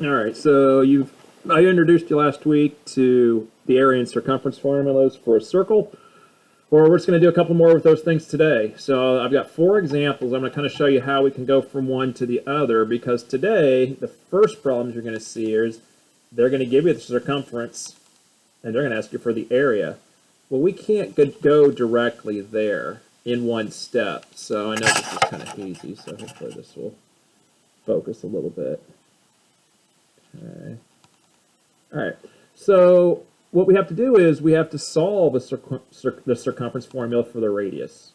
All right, so I introduced you last week to the area and circumference formulas for a circle. Well, we're just going to do a couple more with those things today. So I've got 4 examples. I'm going to kind of show you how we can go from one to the other, because today the first problems you're going to see is they're going to give you the circumference and they're going to ask you for the area. Well, we can't go directly there in one step. So I know this is kind of hazy, so hopefully this will focus a little bit. Okay. All right. So what we have to do is we have to solve the circumference formula for the radius.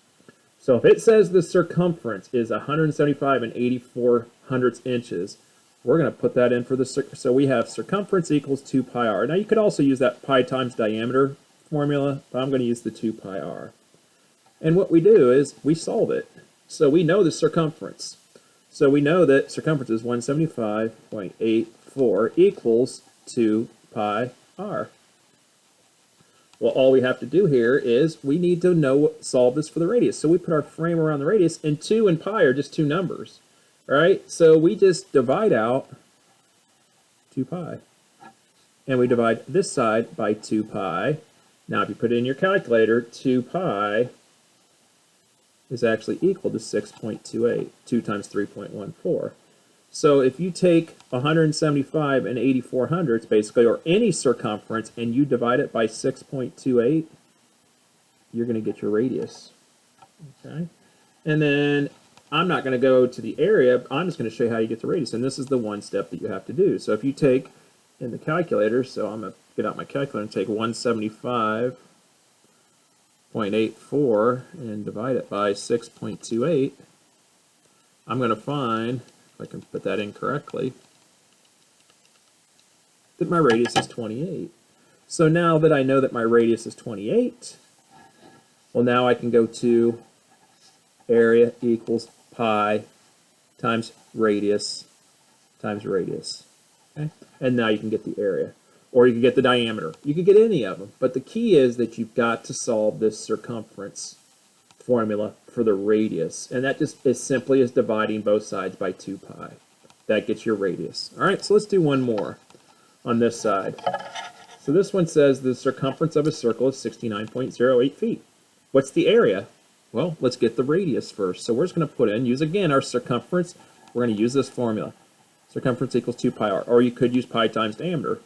So if it says the circumference is 175 and 84 hundredths inches, we're going to put that in for the so we have circumference equals 2 pi r. Now you could also use that pi times diameter formula, but I'm going to use the 2 pi r. And what we do is we solve it. So we know the circumference. So we know that circumference is 175.84 equals 2 pi r. Well, all we have to do here is we need to solve this for the radius. So we put our frame around the radius, and 2 and pi are just two numbers, right? So we just divide out 2 pi. And we divide this side by 2 pi. Now, if you put it in your calculator, 2 pi is actually equal to 6.28. 2 times 3.14. So if you take 175 and 84 hundredths, basically, or any circumference, and you divide it by 6.28, you're going to get your radius. Okay? And then I'm not going to go to the area. I'm just going to show you how you get the radius. And this is the one step that you have to do. So if you take in the calculator, so I'm going to get out my calculator and take 175.84 and divide it by 6.28, I'm going to find, if I can put that in correctly, that my radius is 28. So now that I know that my radius is 28, well, now I can go to area equals pi times radius. Okay? And now you can get the area. Or you can get the diameter. You can get any of them. But the key is that you've got to solve this circumference formula for the radius. And that just is simply as dividing both sides by 2 pi. That gets your radius. All right, so let's do one more on this side. So this one says the circumference of a circle is 69.08 feet. What's the area? Well, let's get the radius first. So we're just going to put in, use again our circumference. We're going to use this formula. Circumference equals 2 pi r. Or you could use pi times diameter.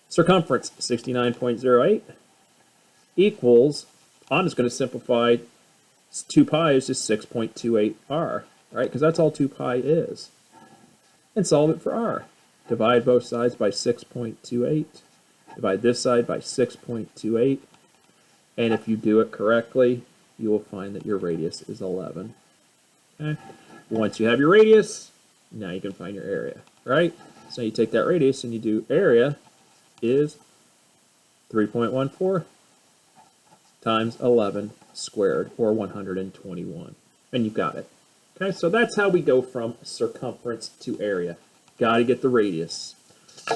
Circumference, 69.08, equals, I'm just going to simplify 2 pi is just 6.28 r, right? Because that's all 2 pi is. And solve it for r. Divide both sides by 6.28. Divide this side by 6.28. And if you do it correctly, you will find that your radius is 11. Okay? Once you have your radius, now you can find your area, right? So you take that radius and you do area is 3.14 times 11 squared, or 121. And you've got it. Okay, so that's how we go from circumference to area. Got to get the radius.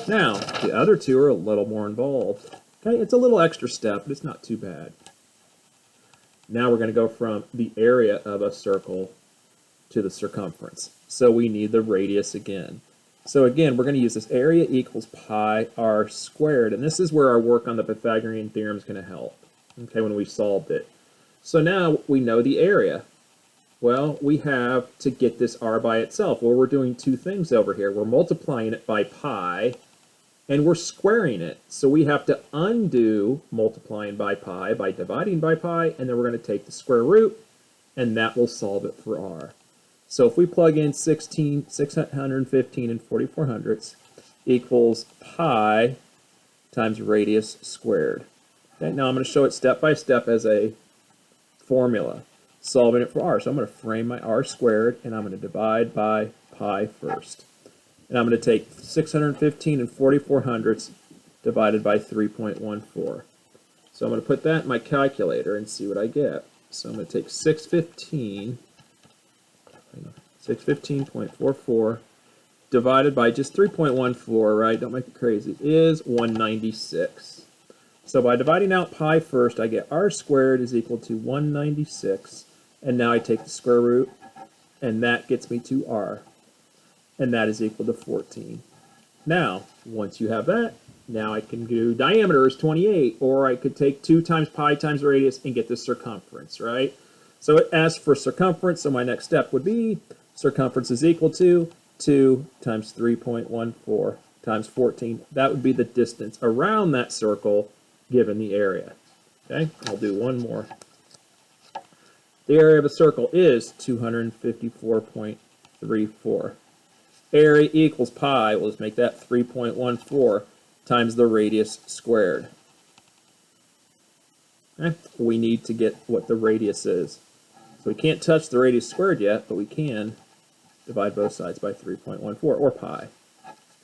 Now, the other two are a little more involved. Okay, it's a little extra step, but it's not too bad. Now we're going to go from the area of a circle to the circumference. So we need the radius again. So again, we're going to use this area equals pi r squared, and this is where our work on the Pythagorean theorem is going to help, okay, when we solved it. So now we know the area. Well, we have to get this r by itself. Well, we're doing two things over here. We're multiplying it by pi, and we're squaring it. So we have to undo multiplying by pi by dividing by pi, and then we're going to take the square root, and that will solve it for r. So if we plug in 615 and 44 hundredths equals pi times radius squared. Okay, now I'm going to show it step by step as a formula, solving it for r. So I'm going to frame my r squared, and I'm going to divide by pi first. And I'm going to take 615 and 44 hundredths divided by 3.14. So I'm going to put that in my calculator and see what I get. So I'm going to take 615.44 divided by just 3.14, right? Don't make it crazy, is 196. So by dividing out pi first, I get r squared is equal to 196. And now I take the square root, and that gets me to r. And that is equal to 14. Now, once you have that, now I can do diameter is 28, or I could take 2 times pi times radius and get the circumference, right? So it asks for circumference, so my next step would be circumference is equal to 2 times 3.14 times 14. That would be the distance around that circle given the area. Okay, I'll do one more. The area of a circle is 254.34. Area equals pi, we'll just make that 3.14 times the radius squared. Okay? We need to get what the radius is. So we can't touch the radius squared yet, but we can divide both sides by 3.14, or pi.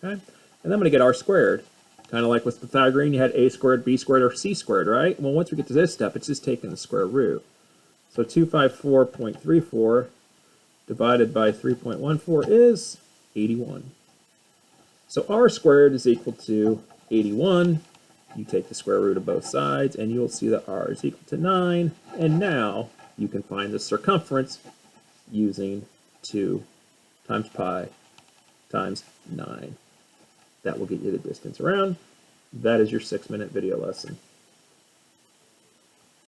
Okay? And then I'm going to get r squared. Kind of like with Pythagorean, you had a squared, b squared, or c squared, right? Well, once we get to this step, it's just taking the square root. So 254.34 divided by 3.14 is 81. So r squared is equal to 81. You take the square root of both sides, and you'll see that r is equal to 9. And now you can find the circumference using 2 times pi times 9. That will get you the distance around. That is your 6-minute video lesson.